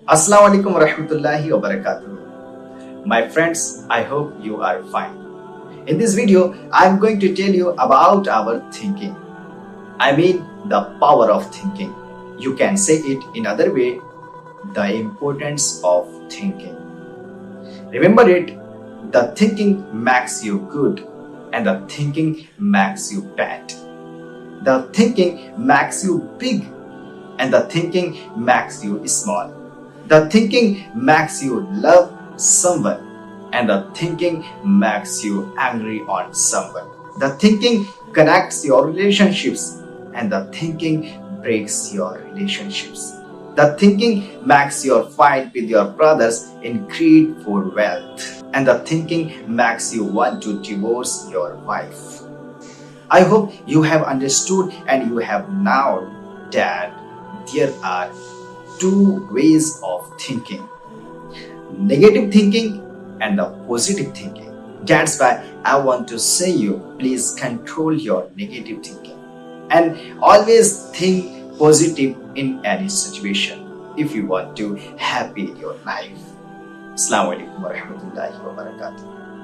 Assalamu alaikum warahmatullahi wabarakatuh. My friends, I hope you are fine. In this video, I am going to tell you about our thinking. I mean the power of thinking. You can say it in other way, the importance of thinking. Remember it, the thinking makes you good and the thinking makes you bad. The thinking makes you big and the thinking makes you small. The thinking makes you love someone and the thinking makes you angry on someone. The thinking connects your relationships and the thinking breaks your relationships. The thinking makes your fight with your brothers in greed for wealth and the thinking makes you want to divorce your wife. I hope you have understood and you have known that there are two ways of thinking, negative thinking and the positive thinking. That's why I want to say you please control your negative thinking and always think positive in any situation if you want to happy in your life. Assalamu alaikum warahmatullahi wabarakatuh.